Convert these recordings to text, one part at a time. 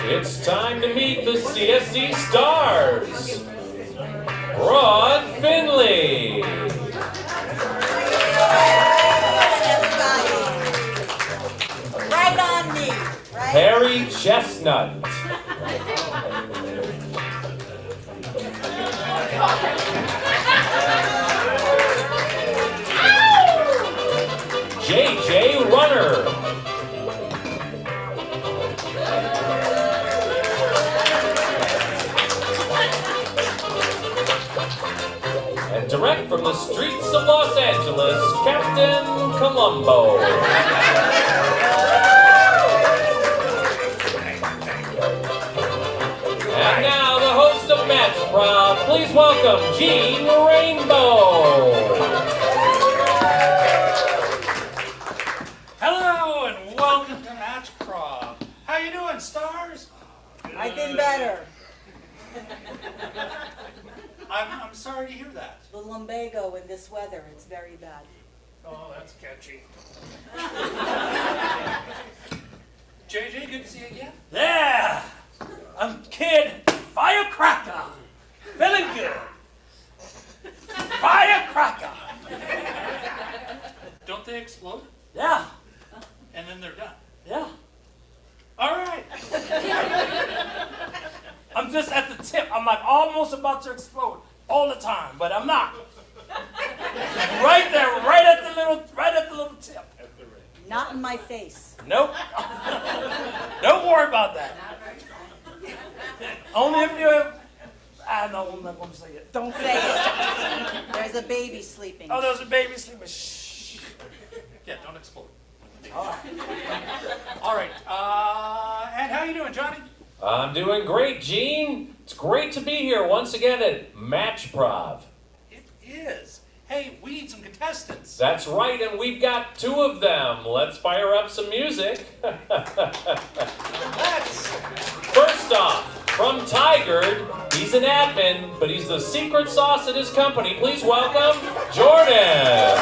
It's time to meet the CSz Stars. Rod Finley. Right on me. Right? Harry Chestnut. JJ Runner. And direct from the streets of Los Angeles, Captain Columbo. And now the host of MatchProv, please welcome Gene Rainbow. Hello and welcome to MatchProv. How you doing, Stars? I've been better. I'm sorry to hear that. The lumbago in this weather, it's very bad. Oh, that's catchy. JJ, good to see you again. Yeah! I'm Kid Firecracker! Feeling good! Firecracker! Don't they explode? Yeah, And then they're done. yeah. All right. I'm just at the tip. I'm like almost about to explode all the time, but I'm not. Right there, right at the little tip. Not in my face. Nope. Don't worry about that. Only if you. No, I'm not going to say it. Don't say it. There's a baby sleeping. Oh, there's a baby sleeping. Shh. Yeah, don't explode. All right. All right. And how you doing, Johnny? I'm doing great, Gene. It's great to be here once again at MatchProv. It is. Hey, we need some contestants. That's right, and we've got two of them. Let's fire up some music. Let's. First off, from Tigard, he's an admin, but he's the secret sauce at his company. Please welcome Jordan.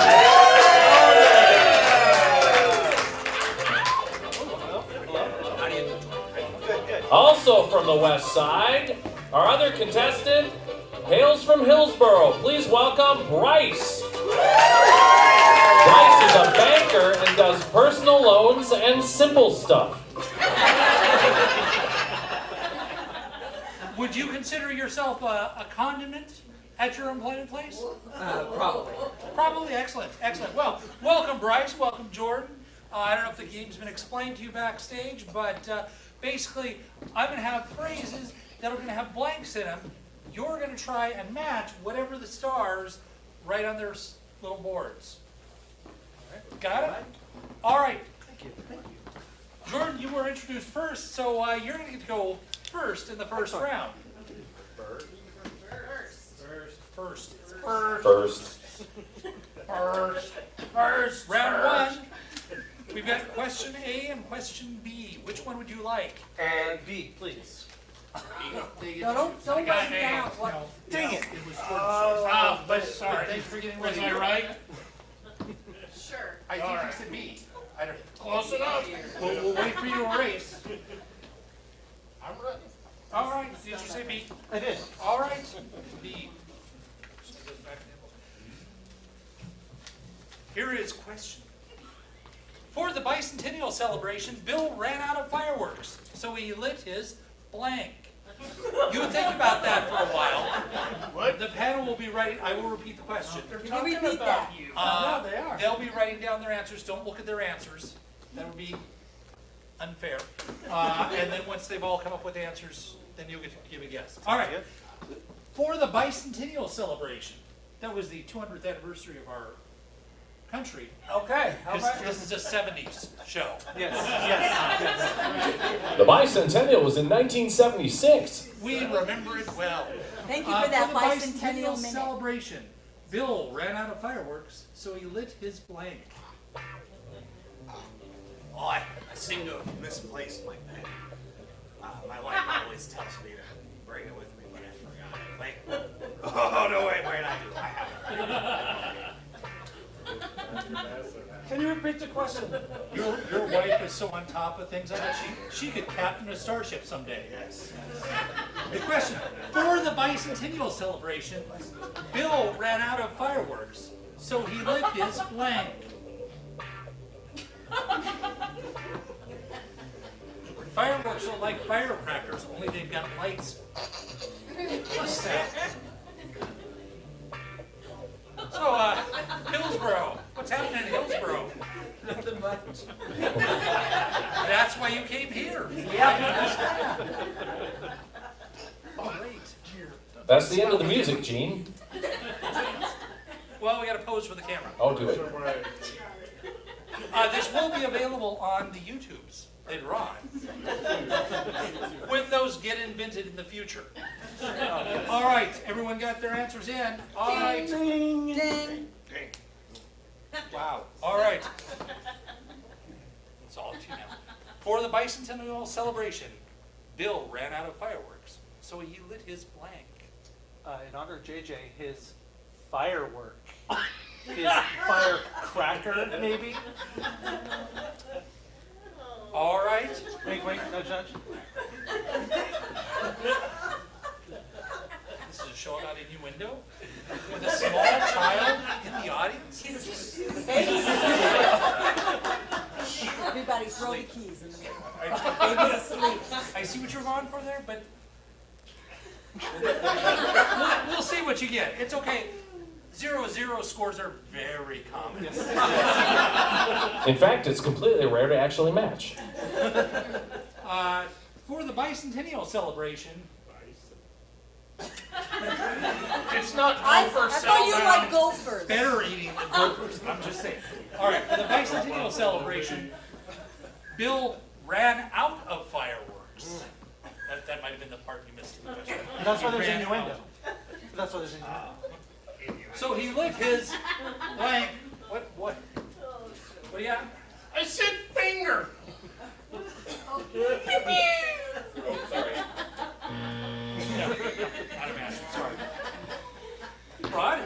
Also from the west side, our other contestant hails from Hillsboro. Please welcome Bryce. Bryce is a banker and does personal loans and simple stuff. Would you consider yourself a condiment at your employment place? Probably. Probably. Excellent. Excellent. Well, welcome, Bryce. Welcome, Jordan. I don't know if the game's been explained to you backstage, but basically, I'm going to have phrases that are going to have blanks in them. You're going to try and match whatever the stars write on their little boards. All right. Got it? All right. Thank you. Jordan, you were introduced first, so you're going to get to go first in the first round. First. Round one. We've got question A and question B. Which one would you like? B, please. No, don't write it down. What? Dang it. It was oh, but sorry. Thanks for getting Was ready. I right? Sure. I think All right. you said B. I don't, Close enough. we'll wait for you to erase. I'm ready. All right. Did you say B? I did. All right. B. Here is question. For the bicentennial celebration, Bill ran out of fireworks, so he lit his blank. You think about that for a while. What? The panel will be writing. I will repeat the question. Can you repeat that? No, they are. They'll be writing down their answers. Don't look at their answers. That would be unfair. And then once they've all come up with answers, then you'll get to give a guess. All right. For the bicentennial celebration, that was the 200th anniversary of our country. Okay, how about This is a 70s show. Yes. The bicentennial was in 1976. We remember it well. Thank you for that For the bicentennial minute. celebration, Bill ran out of fireworks, so he lit his blank. Oh, I seem to have misplaced my pen. My wife always tells me to bring it with me, but I forgot it. Wait. Oh, no, wait, I do. I have it. Can you repeat the question? Your wife is so on top of things. I bet she could captain a starship someday. Yes. The question, for the bicentennial celebration, Bill ran out of fireworks, so he lit his blank. Fireworks are like firecrackers, only they've got lights. What's that? So, Hillsborough. What's happening in Hillsborough? Nothing much. That's why you came here. Yeah. Great. That's the end of the music, Gene. Well, we got to pose for the camera. Oh, do it. This will be available on the YouTubes later on, when those get invented in the future. All right, everyone got their answers in. All right. Ding. Wow. All right. It's all up to you now. For the bicentennial celebration, Bill ran out of fireworks, so he lit his blank. In honor of JJ, his firework. His firecracker, maybe? All right. Wait, no judge. This is a show about innuendo with a small child in the audience. Everybody throw the keys in the middle. Baby's asleep. I see what you're going for there, but we'll see what you get. It's okay. 0-0 scores are very common. In fact, it's completely rare to actually match. For the bicentennial celebration, It's not I Gopher thought you like gophers. better eating than gophers. I'm just saying. All right, for the bicentennial celebration, Bill ran out of fireworks. That might have been the part you missed in the question. That's why He there's ran innuendo. out. That's why there's innuendo. So he lit his blank. What do you got? I said finger. Not a match. Sorry. Rod?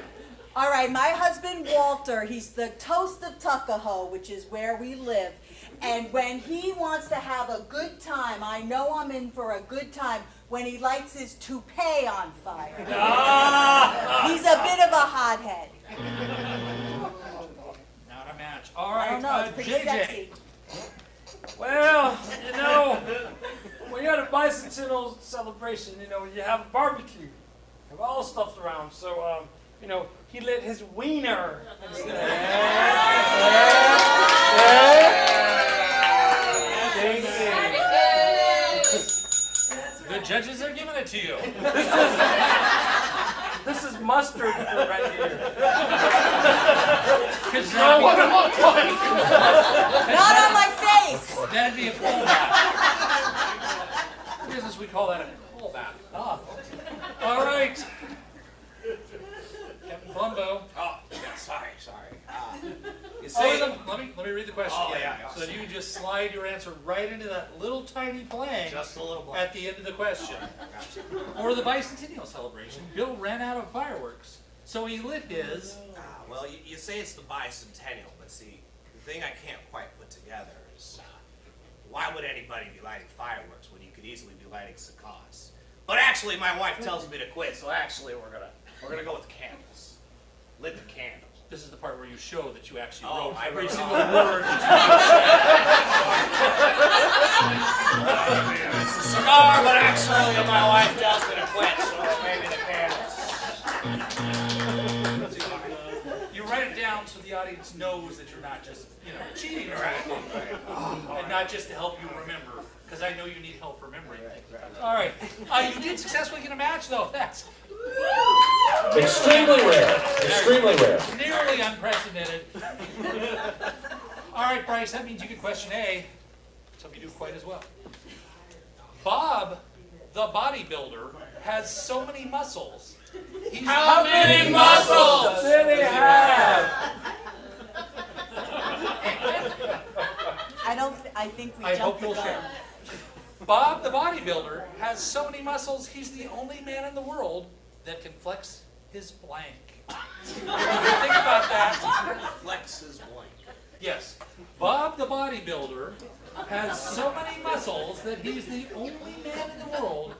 All right, my husband Walter, he's the toast of Tuckahoe, which is where we live. And when he wants to have a good time, I know I'm in for a good time when he lights his toupee on fire. He's a bit of a hothead. Not a match. All I right, don't know, it's pretty JJ. sexy. Well, when you're at a bicentennial celebration, you have a barbecue. You have all stuff around. So, he lit his wiener instead. The judges are giving it to you. This is mustard right here. Not on my face. That'd be a pullback. In business, we call that a pullback. All right. Captain Plumbo. Oh, yeah, sorry. You Oh, see, let me read the question Oh, again, yeah, so that you can just slide your answer right into that little tiny blank just a little blank. at the end of the question. For the bicentennial celebration, Bill ran out of fireworks, so he lit his. Well, you say it's the bicentennial, but see, the thing I can't quite put together is why would anybody be lighting fireworks when you could easily be lighting cigars? But actually, my wife tells me to quit, so actually, we're gonna go with candles. Lit the candles. This is the part where you show that you actually Oh, wrote I every wrote single all word. It's a cigar, but actually, my wife tells me to quit, so maybe the candles. You write it down so the the audience knows that you're not just, cheating around. And not just to help you remember, because I know you need help remembering. All right. You did successfully get a match, though. That's Extremely rare. Extremely rare. nearly unprecedented. All right, Bryce, that means you get question A. Let's hope you do quite as well. Bob, the bodybuilder, has so many muscles. How many muscles did he have? I think we I hope jumped the you'll gun. share. Bob, the bodybuilder, has so many muscles, he's the only man in the world that can flex his blank. Think about that. Flex his blank. Yes. Bob, the bodybuilder, has so many muscles that he's the only man in the world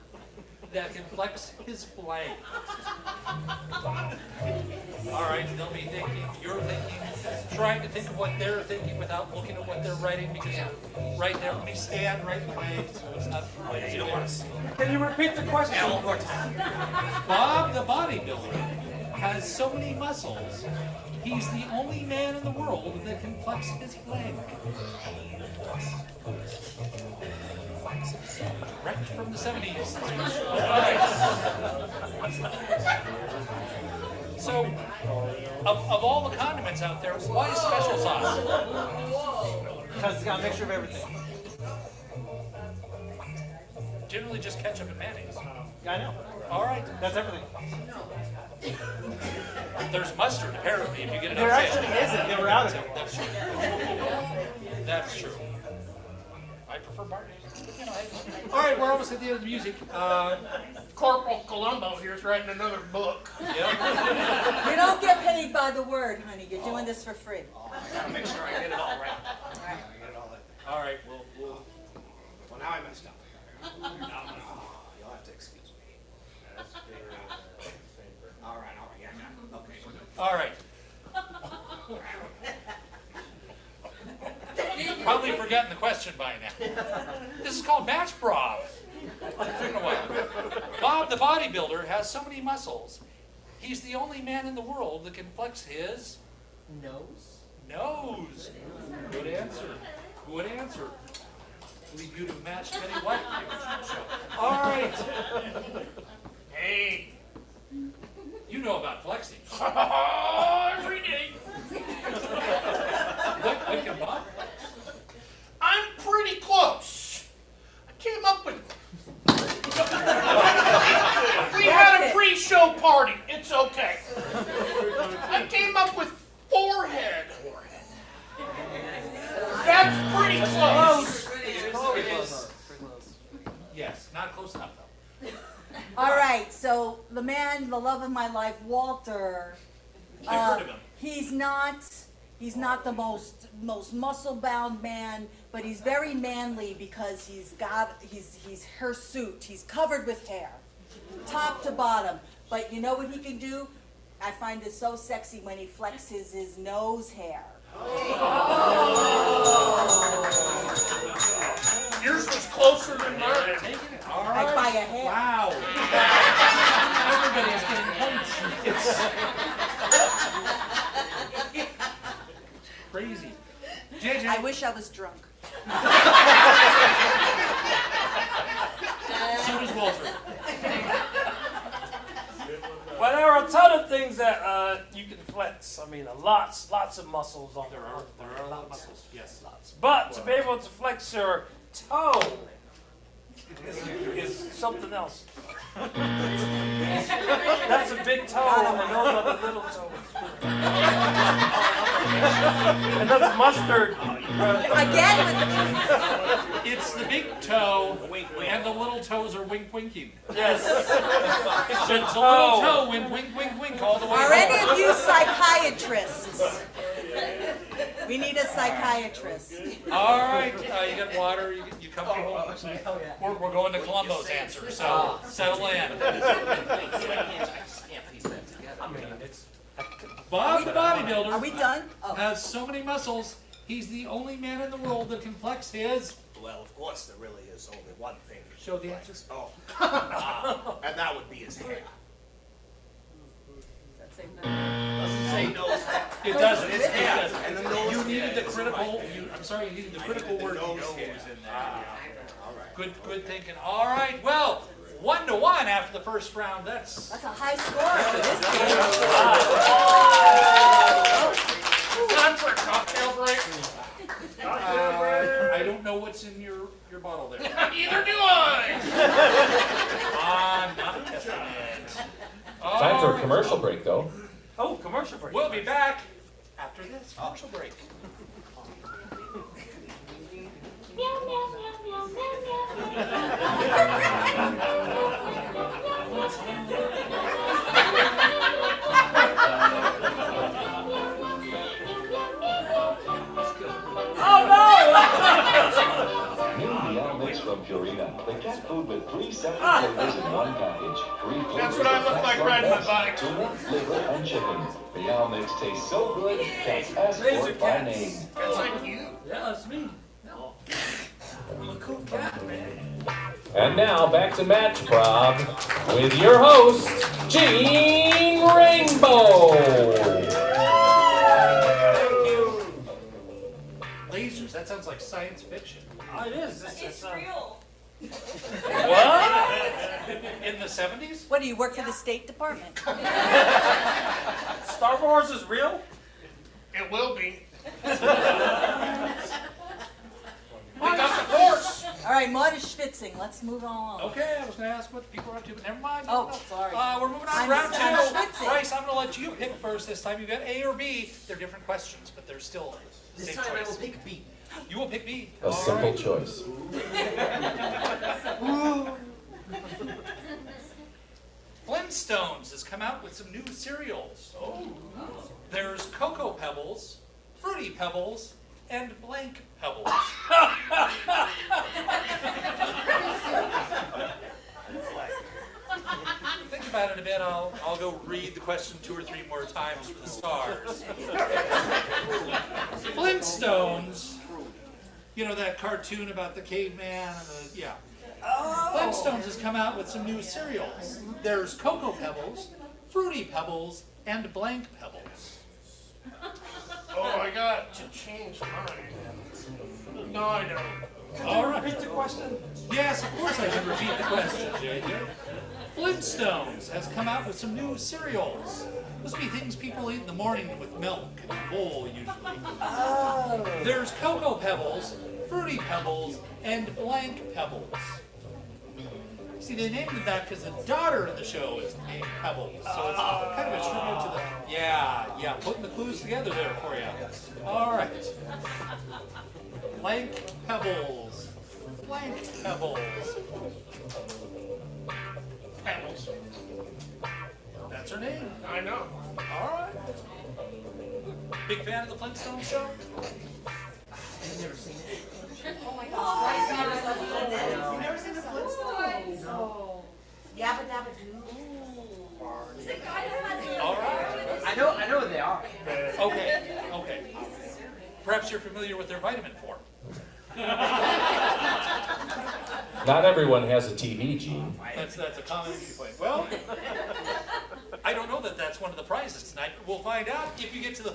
that can flex his blank. All right, they'll be thinking, you're thinking, trying to think of what they're thinking without looking at what they're writing, because right there, let me stand right behind, so it's not. Oh, yeah, you don't want to see. Can you repeat the question? Yeah, one more time. Bob, the bodybuilder, has so many muscles, he's the only man in the world that can flex his blank. Direct from the 70s. All right. So, of all the condiments out there, why special sauce? Because it's got a mixture of everything. Generally just ketchup and mayonnaise. I know. All right. That's everything. There's mustard, apparently, if you get it There on actually sale. isn't. They were out of it. That's true. That's true. I prefer Barney's. You know, all right, we're almost at the end of the music. Corporal Columbo here's writing another book. Yeah. You don't get paid by the word, honey. You're doing this for free. I gotta make sure I get it all right. I gotta get it all in. All right, Well, now I messed up. You'll have to excuse me. All right, yeah, okay. We're good. all right. You've probably forgotten the question by now. This is called MatchProv. It's been a while. Bob, the bodybuilder, has so many muscles. He's the only man in the world that can flex his nose. Good answer. Good answer. Leave you to match Betty White. All right. Hey, you know about flexing. Every day. What can Bob flex? I'm pretty close. I came up with. We had a pre-show party. It's okay. I came up with forehead. That's pretty close. Yes, not close enough though. All right, so the man, the love of my life, Walter. I've heard of him. He's not the most muscle-bound man, but he's very manly because he's hirsute. He's covered with hair, top to bottom. But you know what he can do? I find it so sexy when he flexes his nose hair. Yours was closer than mine. All I right. buy a hair. Wow. Everybody is getting punched. It's crazy. JJ. I wish I was drunk. So does Walter. Well, there are a ton of things that you can flex. I mean, lots of muscles on There are a lot of muscles. Yes. lots. But to be able to flex your toe is something else. That's a big toe, and those are the little toes. And that's mustard. Again, It's the big toe, and the little toes are wink winking. Yes. It's the little toe went wink wink wink all the way are any home. of you psychiatrists? We need a psychiatrist. All right, you got water. You comfortable? We're going to Columbo's answer, so settle in. Bob the Are bodybuilder we done? Oh. has so many muscles. He's the only man in the world that can flex his. Well, of course, there really is only one thing. he Show the can answers. flex. And that would be his hair. That's it. say nose hair. It doesn't. It's Yeah, doesn't. and the nose You needed hair the is critical. right. I'm sorry. You needed the critical word nose nose hair. in there. All right. Good thinking. All right. Well, 1-1 after the first round. That's That's a high score for this game. Time for a cocktail break. I don't know what's in your bottle there. Neither do I. I'm not testing it. Time for All a right. commercial break, though. Oh, commercial break. We'll be back after this commercial break. New Meow Mix from Purina. The cat food with 3 separate flavors in one package. 3 flavors That's what I of look cats like love riding my best. bike. Tuna, liver, and chicken. Meow Mix tastes so good, cats ask for Laser it by cats. name. That's like you. Yeah, that's me. I'm a cool cat, man. And now back to MatchProv with your host, Gene Rainbow. Lasers. That sounds like science fiction. Oh, it is. It's real. What? In the 70s? What, do you work for the State Department? Star Wars is real? It will be. We got the horse. All right, Maud is schwitzing. Let's move on. Okay, I was going to ask what people are up to, but never mind. Oh, sorry. We're moving on I'm- to round I'm two. schwitzing. Bryce, I'm going to let you pick first this time. You've got A or B. They're different questions, but they're still the This same time I choice. will pick B. You will pick B. A All simple right. choice. Flintstones has come out with some new cereals. There's Cocoa Pebbles, Fruity Pebbles, and Blank Pebbles. Think about it a bit. I'll go read the question 2 or 3 more times for the stars. Flintstones. You know that cartoon about the caveman and the yeah. Flintstones has come out with some new cereals. There's Cocoa Pebbles, Fruity Pebbles, and Blank Pebbles. Oh, I got to change mine. No, I don't. All right. Repeat the question. Yes, of course I can repeat the question, JJ. Flintstones has come out with some new cereals. Must be things people eat in the morning with milk and a bowl usually. There's Cocoa Pebbles, Fruity Pebbles, and Blank Pebbles. See, they named it that because the daughter in the show is named Pebbles, so it's kind of a tribute to the. Yeah, putting the clues together there for you. All right. Blank Pebbles. Blank Pebbles. Pebbles. That's her name. I know. All right. Big fan of the Flintstones show? Oh my God. You've never seen the Flintstones? No. Yabba Dabba Doo. Is it guy that has All right. I know what they are. Okay. Perhaps you're familiar with their vitamin form. Not everyone has a TV, Gene. That's a common entry point. Well, I don't know that that's one of the prizes tonight. We'll find out if you get to the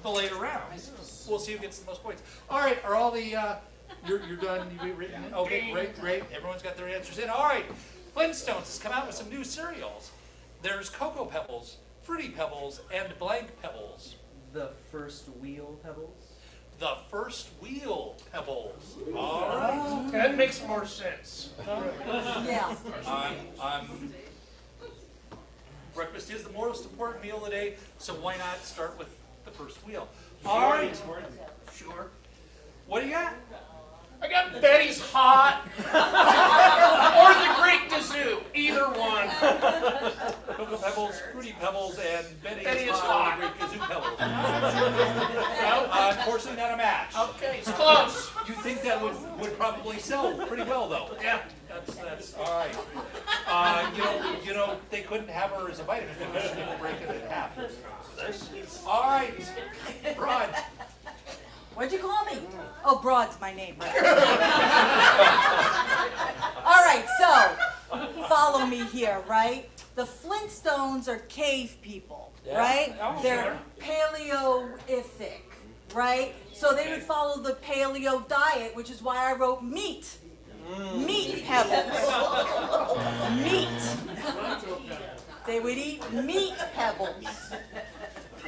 later rounds. We'll see who gets the most points. All right, are all the you're done? You've written? Okay, great. Everyone's got their answers in. All right, Flintstones has come out with some new cereals. There's Cocoa Pebbles, Fruity Pebbles, and Blank Pebbles. The first wheel pebbles. The first wheel Pebbles. All right. That makes more sense. Yeah. Breakfast is the most important meal of the day, so why not start with the first wheel? All right. Sure. What do you got? I got Betty's Hot or the Great Gazoo. Either one. Cocoa Pebbles, Fruity Pebbles, and Betty Betty is is hot. hot. The Great Kazoo Pebbles. Unfortunately, not a match. Okay, it's close. You think that would probably sell pretty well, though. Yeah. That's all right. You know, they couldn't have her as a vitamin because she didn't break it in half. All right, Rod. What'd you call me? Oh, Broad's my name. All right, so follow me here, right? the Flintstones are cave people, Yeah. right? Oh, They're Paleolithic, right? So they would follow the paleo diet, which is why I wrote meat. Meat pebbles. Meat. They would eat meat pebbles.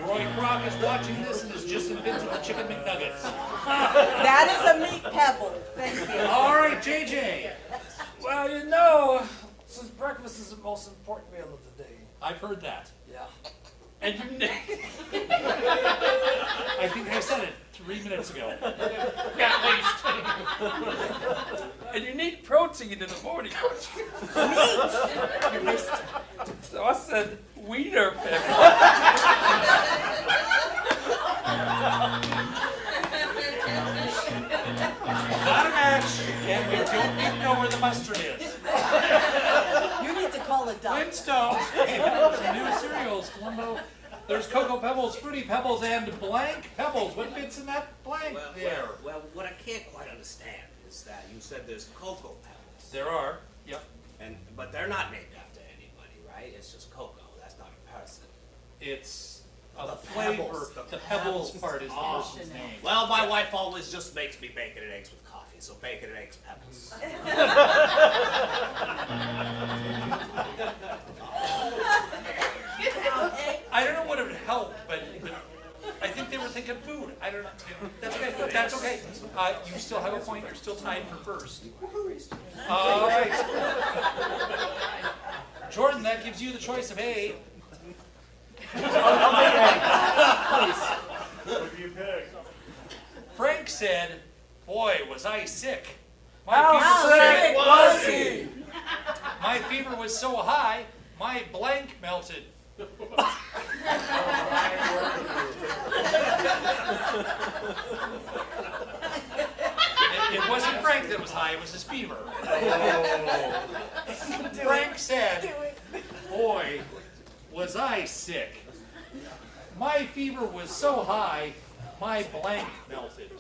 Roy Kroc is watching this and has just invented the chicken McNuggets. That is a meat pebble. Thank you. All right, JJ. Well, you know, since breakfast is the most important meal of the day. I've heard that. Yeah. And you I think I said it 3 minutes ago. At least. And you need protein in the morning. So I said wiener pepper. Not a match, and we don't need to know where the mustard is. You need to call a doctor. Flintstones, some new cereals, Columbo. There's Cocoa Pebbles, Fruity Pebbles, and Blank Pebbles. What fits in that blank there? Well, what I can't quite understand is that you said there's cocoa pebbles. There are. Yep. But they're not named after anybody, right? It's just cocoa. That's not a person. It's Oh, a the flavor. pebbles. The pebbles part is the person's name. Well, my wife always just makes me bacon and eggs with coffee, so bacon and eggs pebbles. I don't know what would help, but I think they were thinking food. I don't know. That's okay. That's okay. You still have a point. You're still tied for first. All right. Jordan, that gives you the choice of A. What do you pick? Frank said, "Boy, was I sick. How sick was he? My fever was so high, my blank melted." It wasn't Frank that was high, it was his fever. Frank said, "Boy, was I sick. My fever was so high, my blank melted."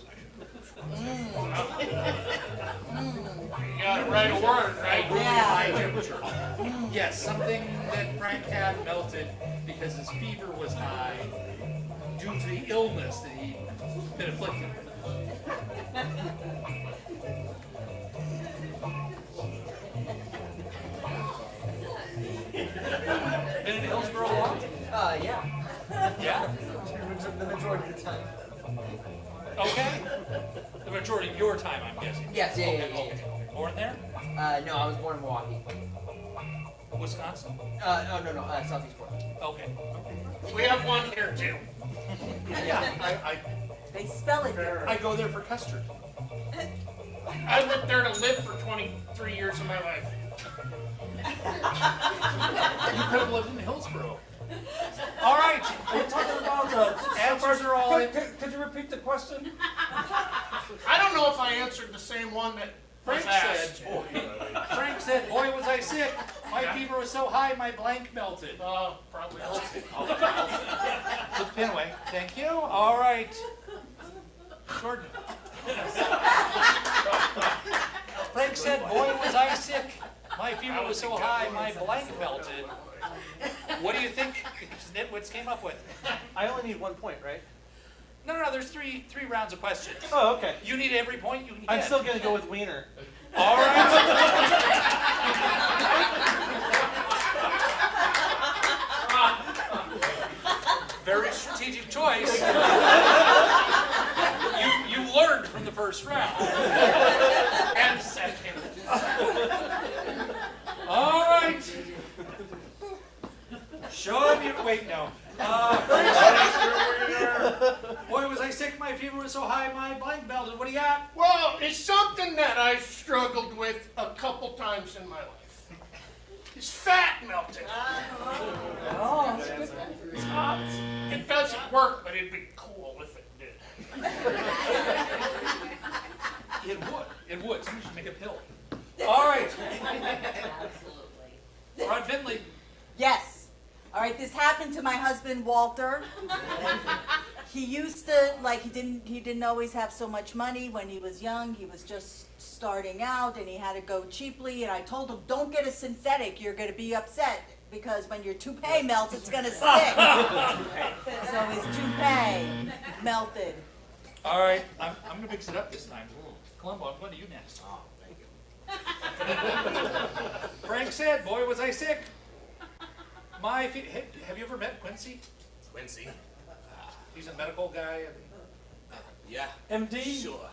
You gotta write a word, right? Really Yeah. high temperature. Yes, something that Frank had melted because his fever was high due to the illness that he'd been afflicted with. Been in Hillsborough long? Yeah. Yeah? The majority of the time. Okay. The majority of your time, I'm guessing. Yes, yeah, Okay, yeah, yeah, okay. Born there? No, I was born in Milwaukee. Wisconsin? Oh, no, Southeast Portland. Okay. We have one here too. Yeah, They spell it different. I go there for custard. I lived there to live for 23 years of my life. You could have lived in Hillsborough. All right. We're talking about the Answers are all in. Could you repeat the question? I don't know if I answered the same one that was Frank asked. said, "Boy, was I sick. My fever was so high, my blank melted." Probably. Put the pen away. Thank you. All right. Jordan. Frank said, "Boy, was I sick. My fever was so high, my blank melted." What do you think Nitwits came up with? I only need 1 point, right? No, there's three rounds of questions. Oh, okay. You need every point you can get. I'm still gonna go with Wiener. All right. Very strategic choice. You learned from the first round. And second. All right. Show me. Wait, no. Boy, was I sick. My fever was so high, my blank melted. What do you got? Well, it's something that I've struggled with a couple times in my life. It's fat melting. It doesn't work, but it'd be cool if it did. It would. It would. Somebody should make a pill. All right. Rod Finley. Yes. All right, this happened to my husband, Walter. He used to, he didn't always have so much money when he was young. He was just starting out and he had to go cheaply. And I told him, don't get a synthetic. You're going to be upset because when your toupee melts, it's gonna stick. So his toupee melted. All right, I'm gonna mix it up this time. Columbo, I'm going to you next. Oh, thank you. Frank said, boy, was I sick. Have you ever met Quincy? Quincy? He's a medical guy. Yeah. MD? Sure.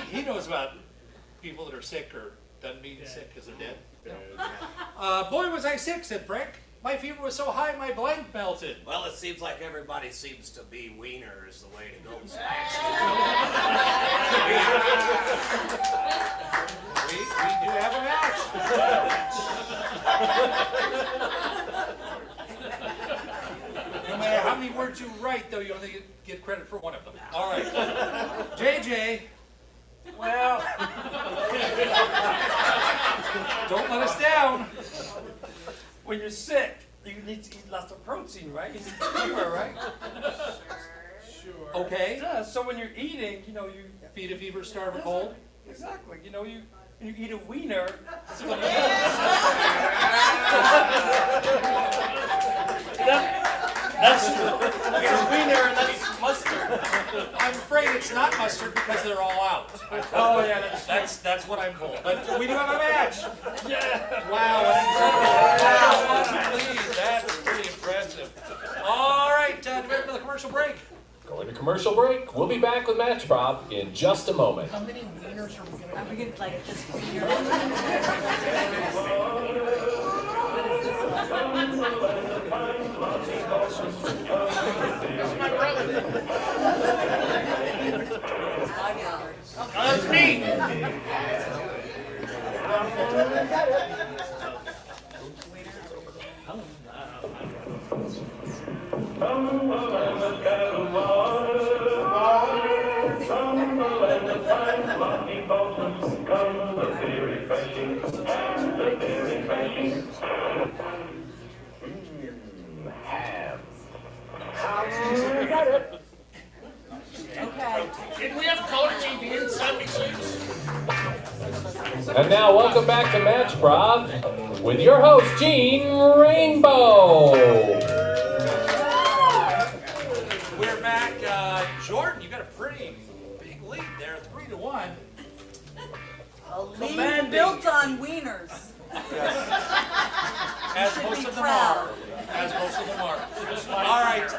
He knows about people that are sick or doesn't mean sick because they're dead. Boy, was I sick, said Frank. My fever was so high, my blank melted. Well, it seems like everybody seems to be wiener is the way to go. We do have a match. No matter how many words you write, though, you only get credit for one of them. All right. JJ. Well, Don't let us down. when you're sick, you need to eat lots of protein, right? You need fever, right? Okay. Yeah, so when you're eating, you know, you... Feed a fever, starve a cold. Exactly. You know, when you eat a wiener, so when that's a wiener and that's mustard. I'm afraid it's not mustard because they're all out. Oh, yeah, That's what I'm told. But we do have a match. yeah. Wow, what incredible. Please, that's pretty impressive. All right, do we have another commercial break? Going to commercial break. We'll be back with MatchProv in just a moment. How many wieners are we gonna Are we gonna like just That's my brother. That's me. okay? Did we have color TV in '76? And now, welcome back to MatchProv with your host, Gene Rainbow. We're back. Jordan, you got a pretty big lead there, 3-1. A lead built on wieners. As should most be of them proud. are. As most of them are. All right.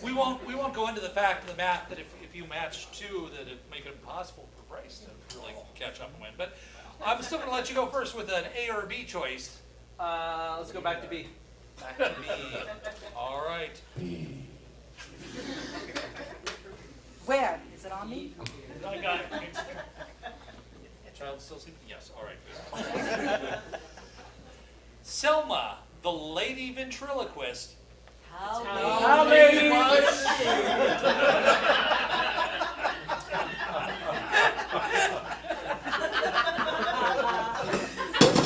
We won't go into the fact of the math that if you match two, that it make it impossible for Bryce to really catch up and win. But I'm still going to let you go first with an A or a B choice. Let's go back to B. Back to B. All right. Where? Is it on me? I got it. Child still sleeping? Yes. All right. Good. Selma, the lady ventriloquist. How ladies?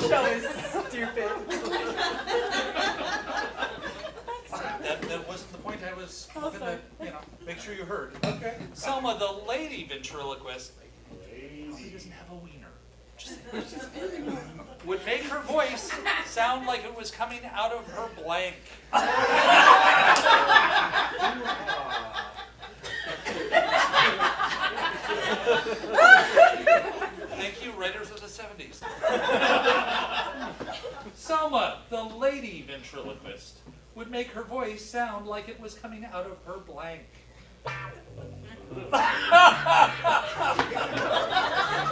That was stupid. That wasn't the point I was looking to, make sure you heard. Okay. Selma, the lady ventriloquist, probably doesn't have a wiener. Would make her voice sound like it was coming out of her blank. Thank you, writers of the 70s. Selma, the lady ventriloquist, would make her voice sound like it was coming out of her blank.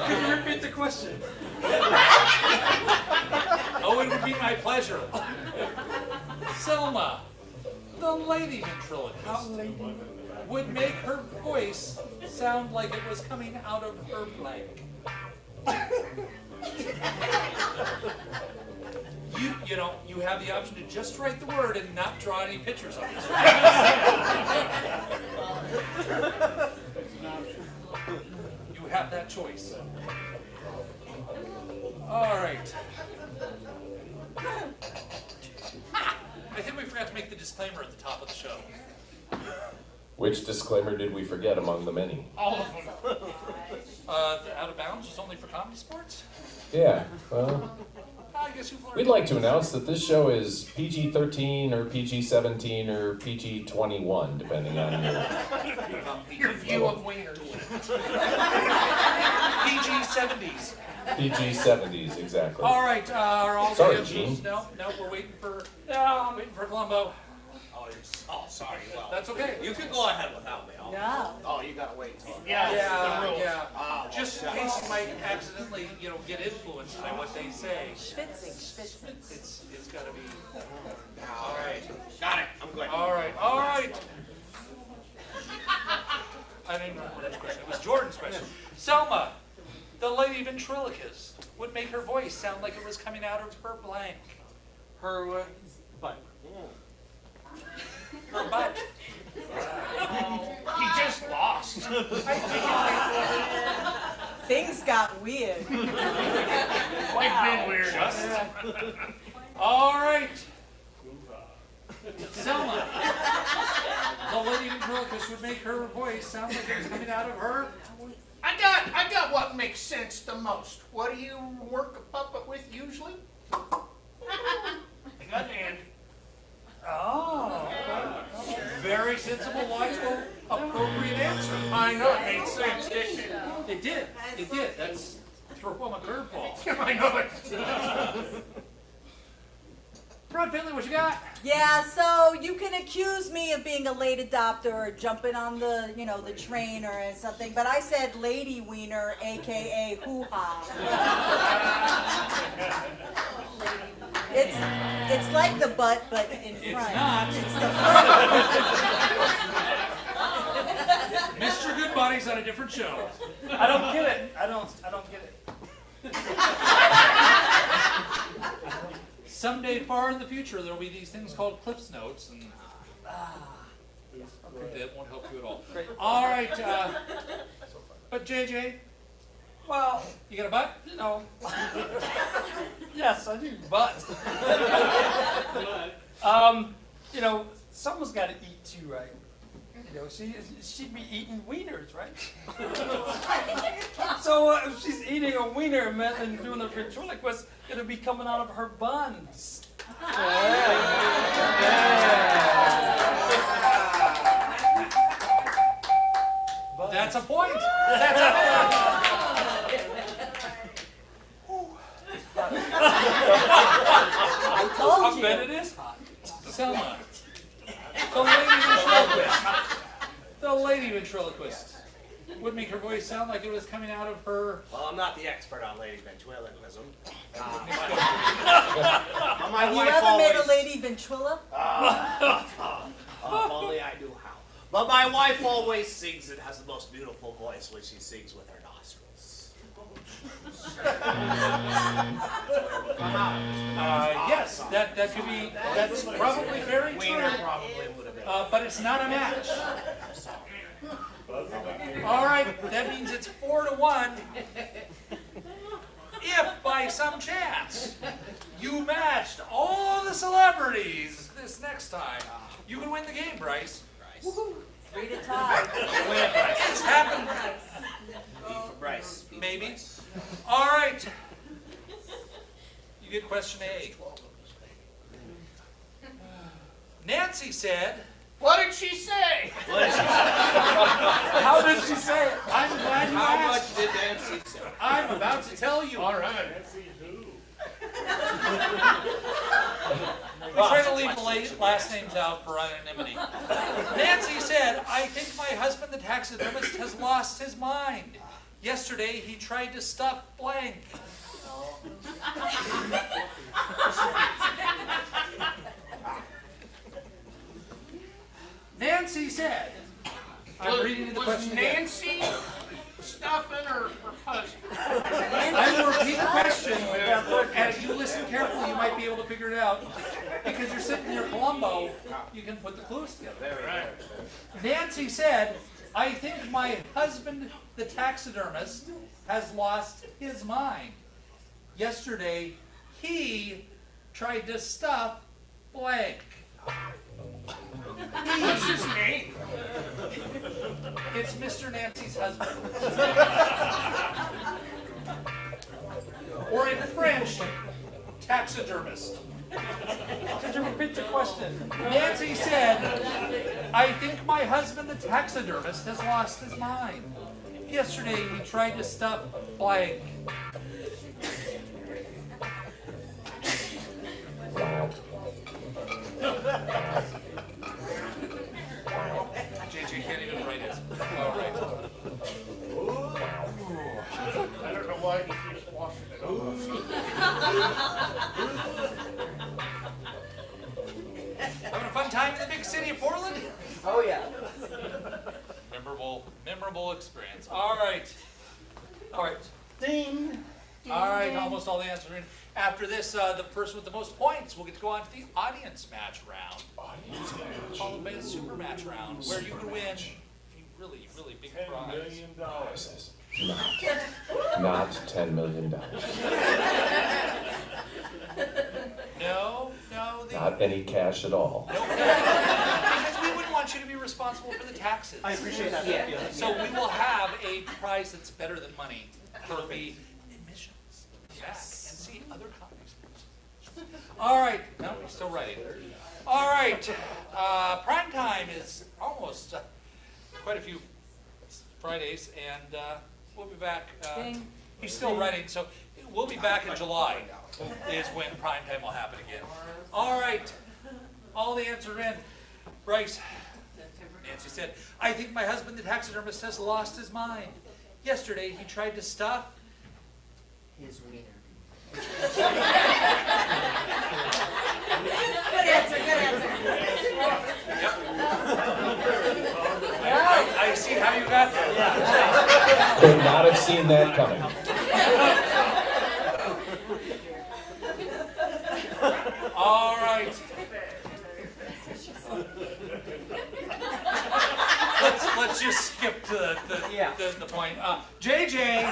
Can you repeat the question? Oh, it would be my pleasure. Selma, the lady ventriloquist, would make her voice sound like it was coming out of her blank. You have the option to just write the word and not draw any pictures on this. You have that choice. All right. I think we forgot to make the disclaimer at the top of the show. Which disclaimer did we forget among the many? All of them. The out of bounds is only for comedy sports? Yeah, well, I guess you've learned. We'd like to announce that this show is PG-13 or PG-17 or PG-21, depending on Your view of wieners. PG-70s. PG-70s, exactly. All right, are all Sorry, the answers? Gene. No, we're waiting for Columbo. Oh, sorry. Well, That's okay. you can go ahead without me. No. Oh, you gotta wait till. Yeah, the rules. Yeah. Just in case you might accidentally, get influenced by what they say. Schwitzing. It's gotta be. All right. Got it. I'm good. All right. I didn't know the next question. It was Jordan's question. Selma, the lady ventriloquist, would make her voice sound like it was coming out of her blank. Her But her butt. He just lost. Things got weird. Quite been weird. All right. Selma, the lady ventriloquist would make her voice sound like it was coming out of her. I got what makes sense the most. What do you work a puppet with usually? I got an hand. Oh. Very sensible, logical, appropriate answer. I know it made sense, didn't it? It did. That's throw him a curveball. I know it. Rod Finley, what you got? Yeah, so you can accuse me of being a late adopter or jumping on the, the train or something, but I said lady wiener, aka hoo-ha. It's like the butt, but in front. not. It's the front. Mr. Goodbody's on a different show. I don't get it. I don't get it. Someday far in the future, there'll be these things called Cliff's Notes, and that won't help you at all. All right, but JJ, Well, you got a butt? yes, I do, but someone's got to eat too, right? She'd be eating wieners, right? So if she's eating a wiener and doing the ventriloquist, it'll be coming out of her buns. That's a point. I told I you. bet it is hot. Selma, the lady ventriloquist. The lady ventriloquist would make her voice sound like it was coming out of her. Well, I'm not the expert on lady ventriloquism. My Have you wife ever always. made a lady ventrilo? If only I knew how. But my wife always sings and has the most beautiful voice when she sings with her nostrils. Yes, that could be. That's probably very true. Wiener probably would have been. But it's not a match. All right, that means it's 4-1. If by some chance you matched all the celebrities this next time, you can win the game, Bryce. Woohoo! 3-tie. It's happened. B for Bryce. B for Maybe. Bryce. All right. You get question A. Nancy said, What did she say? How did she say it? I'm glad you How asked. much did Nancy say? I'm about to tell you. All right. We try to leave the last names out for anonymity. Nancy said, I think my husband, the taxidermist, has lost his mind. Yesterday, he tried to stuff blank. Nancy said, I'm reading the question Was again. Nancy stuffing her husband? I will repeat the question, and if you listen carefully, you might be able to figure it out. Because you're sitting near Columbo, you can put the clues together. Nancy said, I think my husband, the taxidermist, has lost his mind. Yesterday, he tried to stuff blank. What's his name? It's Mr. Nancy's husband. Or in French, taxidermist. Could you repeat the question? Nancy said, I think my husband, the taxidermist, has lost his mind. Yesterday, he tried to stuff blank. JJ can't even write it. All right. I don't know why he keeps washing it off. Having a fun time in the big city of Portland? Oh yeah. Memorable experience. All right. Ding. All right, almost all the answers are in. After this, the person with the most points will get to go on to the audience match round. Followed by a super match round, where you can win a really, really big prize. Not $10 million. No, Not any cash at all. because we wouldn't want you to be responsible for the taxes. I appreciate that. Yeah. So we will have a prize that's better than money. It'll be admissions back and see other comics. All right, no, we're still writing. All right, prime time is almost quite a few Fridays, and we'll be back. He's still writing, so we'll be back in July is when prime time will happen again. All right, all the answers are in. Bryce, Nancy said, I think my husband, the taxidermist, has lost his mind. Yesterday, he tried to stuff His wiener. Good answer, good answer. Yep. I see how you got there. Could not have seen that coming. All right. Let's just skip to the point. JJ.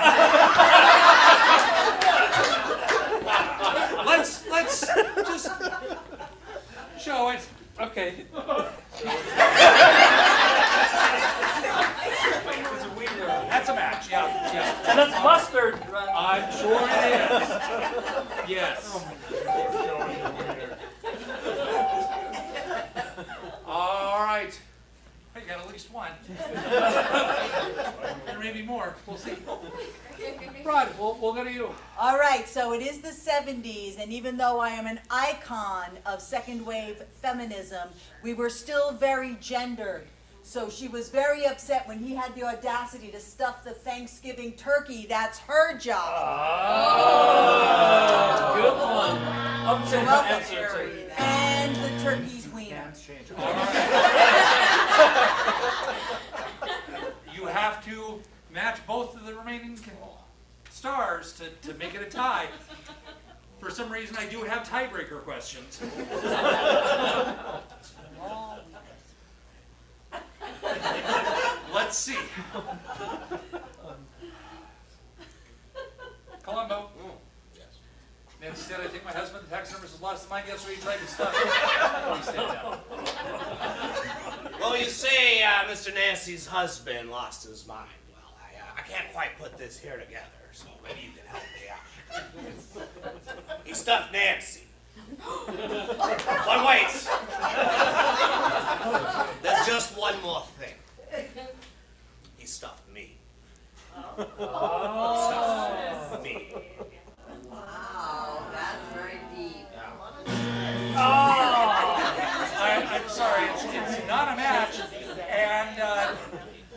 let's just show it. Okay. That's a match. Yeah. And that's mustard. I'm sure it is. Yes. All right. You got at least one. And maybe more. We'll see. Rod, we'll go to you. All right, so it is the 70s, and even though I am an icon of second wave feminism, we were still very gendered. So she was very upset when he had the audacity to stuff the Thanksgiving turkey. That's her job. Good one. Upset Welcome. answer too. And the turkey's wiener. All right. You have to match both of the remaining stars to make it a tie. For some reason, I do have tiebreaker questions. Let's see. Columbo. Nancy said, I think my husband, the taxidermist, has lost his mind yesterday. He tried to stop it. Please stand down. Well, you say Mr. Nancy's husband lost his mind. Well, I can't quite put this here together, so maybe you can help me out. He stuffed Nancy. But wait! There's just one more thing. He stuffed me. He stuffed me. Wow, that's very deep. I'm sorry, it's not a match, and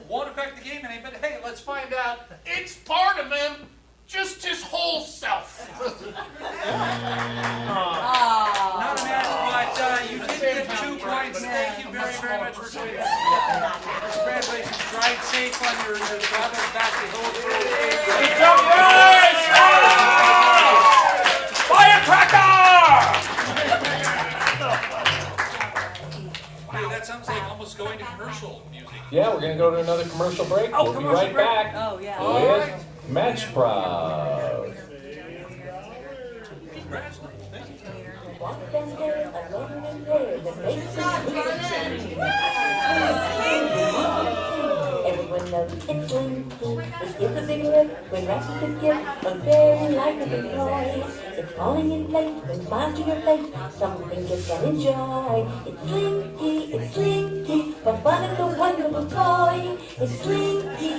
won't affect the game any, but hey, let's find out. It's part of him, just his whole self. Not a match, but you did get 2 points. Thank you very, very much for doing that. Congratulations. Drive safe on your travels back to Hillsborough. Hey, that sounds like almost going to commercial music. Yeah, we're going to go to another commercial break. We'll be right back Oh, yeah. with MatchProv. Walk them there alone and there, the faces everyone knows it's Winky. He gives a big look when Ratchet is gift, a very likable boy. It's falling in place, brings smiles to your face, something you can enjoy. It's Slinky, for fun it's a wonderful toy. It's Slinky,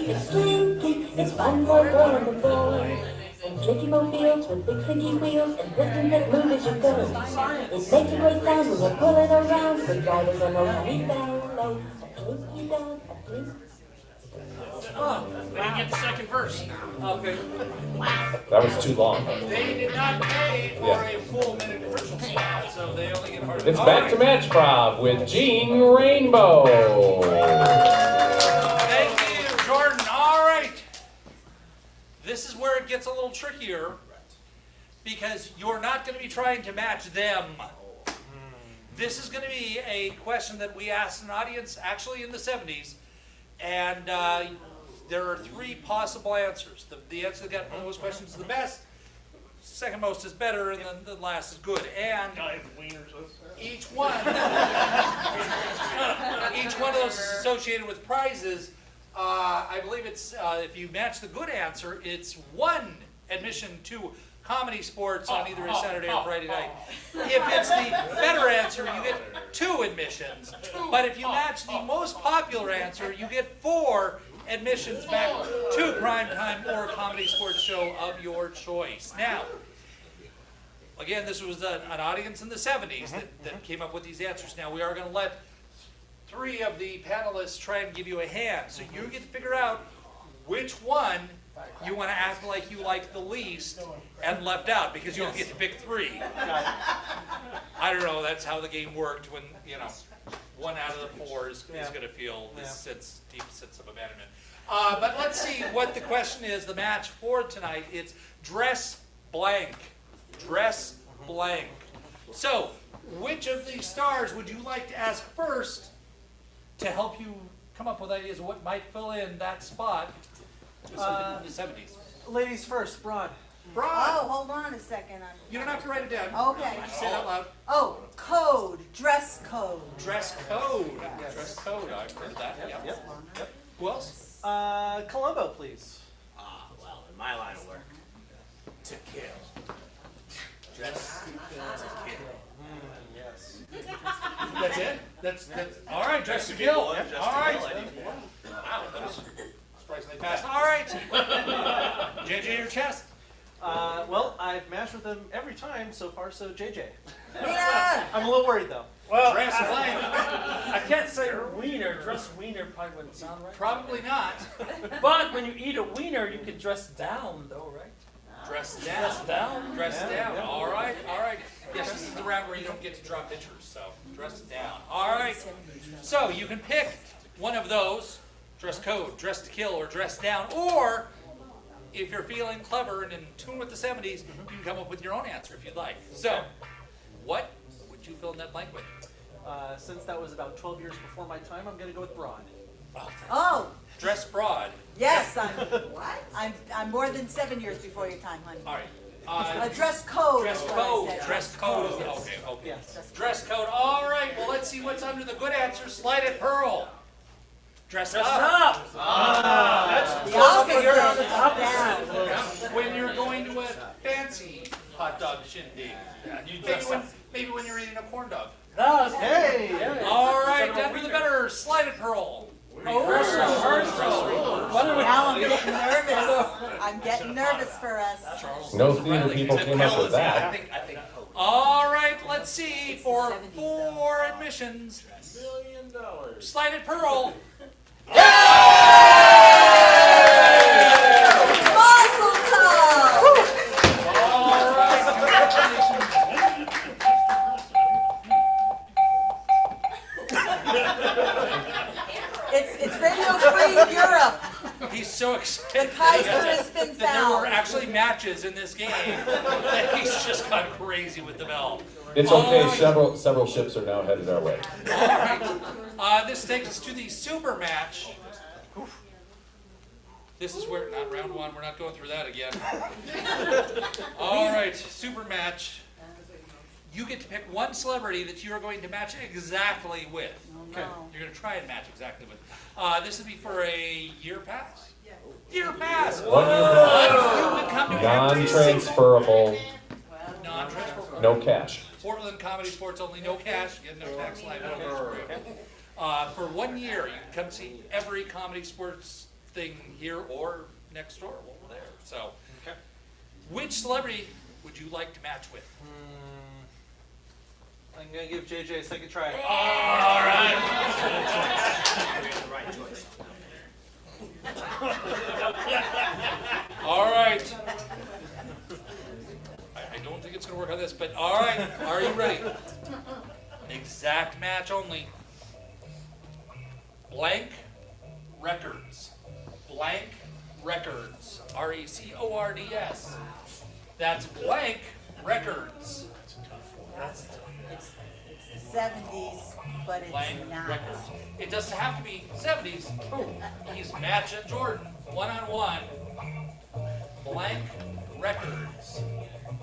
it's fun for a girl and a boy. And Slinky mobiles with big slinky wheels and pistons that move as you go. It makes a great sound when you pull it around. Good drivers are no honey bellow. A Slinky dog, a Slinky. Oh, they didn't get the second verse. Okay. That was too long. They did not pay for a full minute commercial spot, so they only get part of it. It's back to MatchProv with Gene Rainbow. Thank you, Jordan. All right. This is where it gets a little trickier because you're not going to be trying to match them. This is going to be a question that we asked an audience actually in the 70s, and there are three possible answers. The answer that got most questions is the best, second most is better, and then the last is good. And each one of those is associated with prizes. I believe it's, if you match the good answer, it's one admission to comedy sports on either a Saturday or Friday night. If it's the better answer, you get 2 admissions. But if you match the most popular answer, you get 4 admissions back to primetime or a comedy sports show of your choice. Now, again, this was an audience in the 70s that came up with these answers. Now, we are going to let 3 of the panelists try and give you a hand. So you get to figure out which one you want to act like you like the least and left out, because you don't get to pick 3. I don't know, that's how the game worked when, 1 out of the 4 is going to feel this deep sense of abandonment. But let's see what the question is, the match for tonight. It's dress blank. Dress blank. So, which of these stars would you like to ask first to help you come up with ideas of what might fill in that spot in the 70s? Ladies first, Broad. Oh, hold on a second. You don't have to write it down. Okay. Just say it out loud. Oh, code, dress code. Dress code. Dress code. I've heard that. Yep. Who else? Columbo, please. Well, in my line of work, to kill. Dress to kill. Yes. That's it? That's all right. Dress to kill. All right. Wow, that was surprisingly fast. All right. JJ, your chest. Well, I've matched with them every time so far, so JJ. Yeah. I'm a little worried though. Well, Dress blank. I can't say wiener. Dress wiener probably wouldn't sound right. Probably not. But when you eat a wiener, you can dress down, though, right? Dress down. Dress down. Dress down. Yeah. All right. Yes, this is the round where you don't get to draw pictures, so dress down. All right. So you can pick one of those: dress code, dress to kill, or dress down. Or if you're feeling clever and in tune with the 70s, you can come up with your own answer if you'd like. So, what would you fill in that blank with? Since that was about 12 years before my time, I'm going to go with Broad. Oh, Dress broad. yes, I'm more than 7 years before your time, honey. All right. Dress code. Dress is what I code. said. Dress code. Okay. Yes. Dress code. All right. Well, let's see what's under the good answer. Slide it, Pearl. Dress Dress up. up. That's The opposite you're of down. when you're going to a fancy hot dog shindig. Maybe when you're eating a corn dog. Hey! All right. Under the better. Slide it, Pearl. Now I'm getting nervous for us. No theater people came up with that. I think All right, let's see, for 4 admissions, Slide it, Pearl. Mazel tov! All right, congratulations. It's radio free in Europe. He's so excited. The Kaiser has been that there were found. actually matches in this game. That he's just gone crazy with the bell. It's okay, several ships are now headed our way. All right. This takes us to the super match. This is where, not round 1, we're not going through that again. All right, super match. You get to pick one celebrity that you are going to match exactly with. Okay. You're going to try and match exactly with. This would be for a year pass. Year pass. 1 year pass. You would come to every Non-transferable. No cash. Portland Comedy Sports only, no cash, get no tax liability. For 1 year, you can come see every comedy sports thing here or next door over there. So, which celebrity would you like to match with? I'm gonna give JJ a second try. All right. Right choice. All right. I don't think it's going to work on this, but all right. Are you ready? Exact match only. Blank Records. Blank Records. RECORDS. That's Blank Records. It's the 70s, but it's Blank not. Records. It doesn't have to be 70s. He's matching Jordan one-on-one. Blank Records.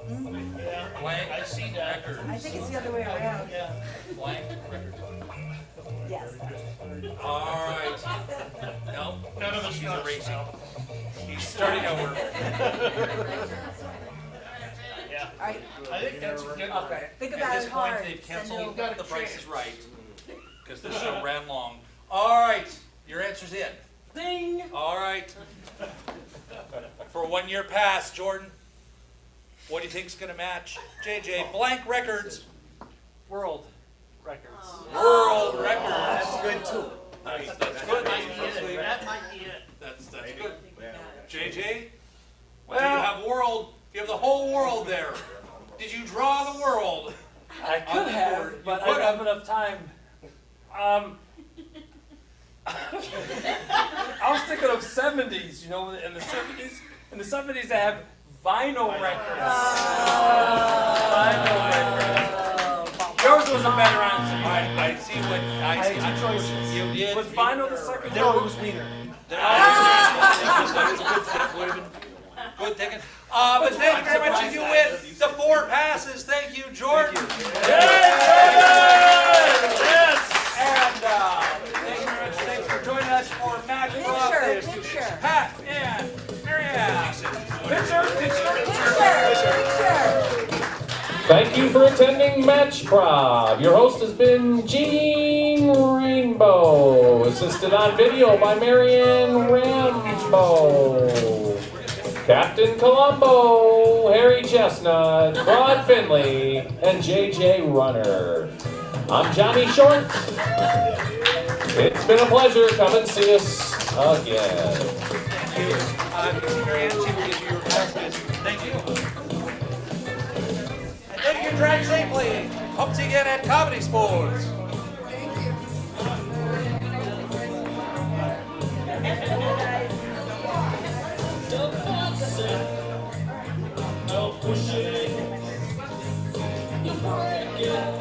Blank I see that. Records. I think it's the other way around. Blank Records. Yes. All right. No, None of us he's know. erasing. He's starting over. Yeah. All right. I think that's a good one. Okay. Think At about this it point, hard. they've Send canceled over. The Price is Right because the show ran long. All right, your answer's in. Ding! All right. For 1 year pass, Jordan, what do you think's going to match? JJ, Blank Records. World records. World Records. That's good too. That's good. That might be it. That's good. JJ, do you Well, have world? You have the whole world there. Did you draw the world? I on could the have, board. but You I don't have could enough time. I was thinking of 70s, you know, in the 70s they have vinyl records. Vinyl records. Yours was a better answer. I see what I see. had two choices. You did. Was vinyl the second No, one? it was Wiener. Good thinking. But thank you very much. You win the 4 passes. Thank you, Jordan. Yes! And thank you very much. Thanks for joining us for MatchProv. Picture. Pat and Marianne. Picture. Thank you for attending MatchProv. Your host has been Gene Rainbow, assisted on video by Marianne Rambo. Captain Colombo, Harry Chestnut, Claude Finley, and JJ Runner. I'm Johnny Short. It's been a pleasure. Come and see us again. Thank you. Marianne, she will give you your passes. Thank you. And thank you. Drive safely. Hope to see you again at Comedy Sports. Don't push it. You break it.